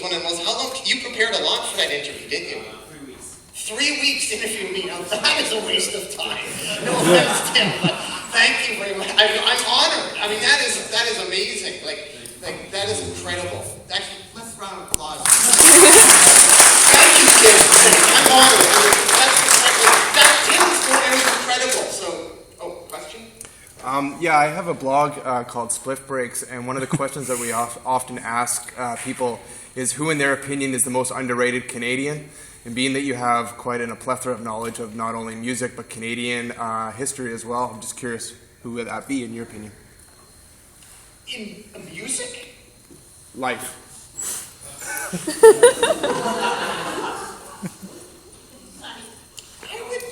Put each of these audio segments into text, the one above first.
one of the most, how long, you prepared a lot for that interview, didn't you? 3 weeks. 3 weeks interviewing me. Now, that is a waste of time. No offense, Tim, but thank you very much. I'm honored. I mean, that is amazing. Like that is incredible. Actually, let's round of applause. Thank you, Tim. I'm honored. Tim's story was incredible. So, question? Yeah, I have a blog called Spliff Breaks, and one of the questions that we often ask people is who, in their opinion, is the most underrated Canadian? And being that you have quite a plethora of knowledge of not only music, but Canadian history as well, I'm just curious, who would that be, in your opinion? In music? Life. I would,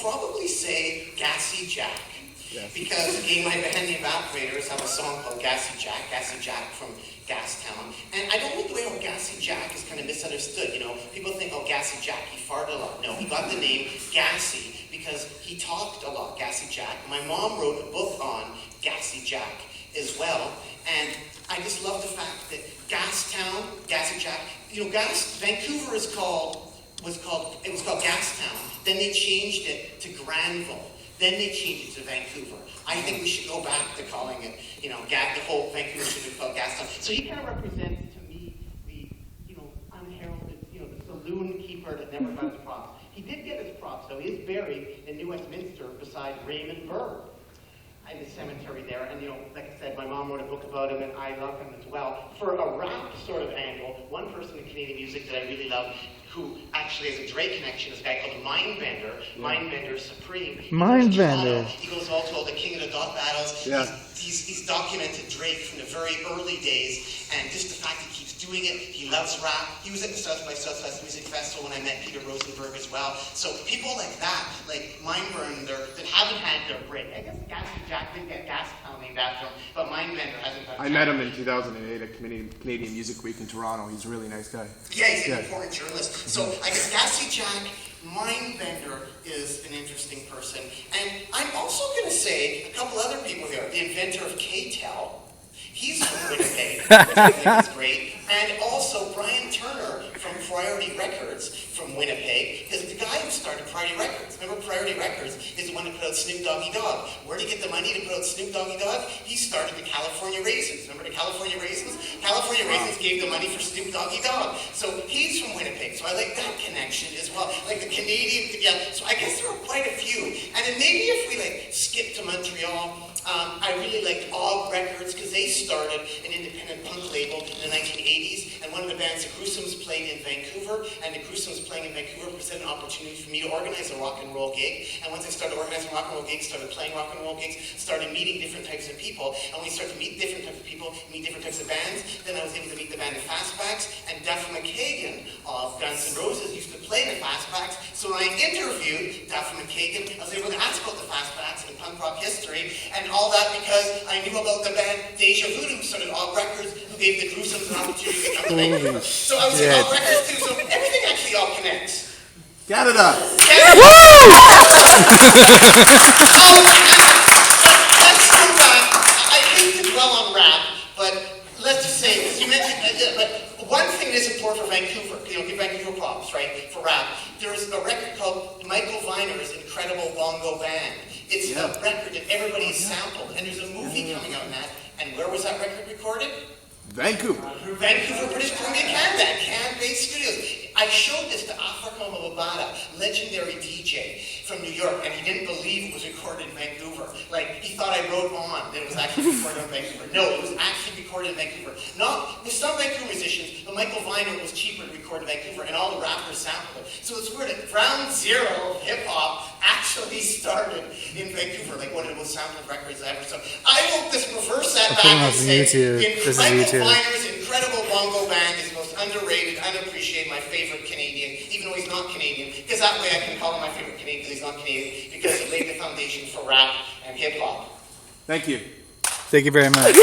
probably say Gassy Jack. Yes. Because in my band, the Evaporators, have a song called Gassy Jack from Gastown. And I don't like the way how Gassy Jack is kind of misunderstood. People think, Gassy Jack, he farted a lot. No, he got the name Gassy because he talked a lot, Gassy Jack. My mom wrote a book on Gassy Jack as well. And I just love the fact that Gastown, Gassy Jack, Vancouver was called Gastown. Then they changed it to Granville. Then they changed it to Vancouver. I think we should go back to calling it, the whole Vancouver should be called Gastown. So he kind of represents to me the, unheralded, the saloon keeper that never got his props. He did get his props, though. He is buried in New Westminster beside Raymond Burr in the cemetery there. And, like I said, my mom wrote a book about him, and I love him as well. For a rap sort of angle, one person in Canadian music that I really love, who actually has a Drake connection, is a guy called Mindbender. Mindbender Supreme. Mindbender. He goes all to all the King of the Dot battles. Yeah. He's documented Drake from the very early days, and just the fact he keeps doing it. He loves rap. He was at the South by Southwest Music Festival when I met Peter Rosenberg as well. So people like that, like Mindbender, that haven't had their break. I guess Gassy Jack didn't get Gastown named after him, but Mindbender hasn't done. I met him in 2008 at Canadian Music Week in Toronto. He's a really nice guy. Yeah, he's an important journalist. So I guess Gassy Jack, Mindbender is an interesting person. And I'm also going to say a couple other people here. The inventor of K-Tel. He's from Winnipeg, which I think is great. And also Brian Turner from Priority Records from Winnipeg, because the guy who started Priority Records, remember Priority Records is the one who put out Snoop Doggy Dogg. Where did he get the money to put out Snoop Doggy Dogg? He started the California Raisins. Remember the California Raisins? California Raisins gave the money for Snoop Doggy Dogg. So he's from Winnipeg. So I like that connection as well. Like the Canadian, so I guess there are quite a few. And then maybe if we skip to Montreal, I really liked Og Records because they started an independent punk label in the 1980s, and one of the bands, the Gruesomes, played in Vancouver, and the Gruesomes playing in Vancouver presented an opportunity for me to organize a rock and roll gig. And once I started organizing rock and roll gigs, started playing rock and roll gigs, started meeting different types of people, and when you start to meet different types of people, meet different types of bands, then I was able to meet the band of Fastbacks, and Duff McKagan of Guns N' Roses used to play the Fastbacks. So when I interviewed Duff McKagan, I was able to ask about the Fastbacks and punk rock history, and all that because I knew about the band Deja Voodoo, who started Og Records, who gave the Gruesomes an opportunity to come to Vancouver. So I was in Og Records too, so everything actually all connects. Canada! Let's go back. I hate to dwell on rap, but let's just say, because you mentioned, but one thing that is important for Vancouver, give Vancouver props, right, for rap. There's a record called Michael Viner's Incredible Bongo Band. It's a record that everybody has sampled, and there's a movie coming out in that. And where was that record recorded? Vancouver. Vancouver, British Columbia, Canada, Can-based studios. I showed this to Africa Mababada, legendary DJ from New York, and he didn't believe it was recorded in Vancouver. He thought I wrote on that it was actually recorded in Vancouver. No, it was actually recorded in Vancouver. Not with some Vancouver musicians, but Michael Viner was cheaper to record in Vancouver, and all the rappers sampled it. So it's weird that ground zero of hip-hop actually started in Vancouver, one of the most sampled records ever. So I will just reverse that back and say, Michael Viner's Incredible Bongo Band is the most underrated, unappreciated, my favorite Canadian, even though he's not Canadian, because that way I can call him my favorite Canadian because he's not Canadian, because he laid the foundation for rap and hip-hop. Thank you. Thank you very much.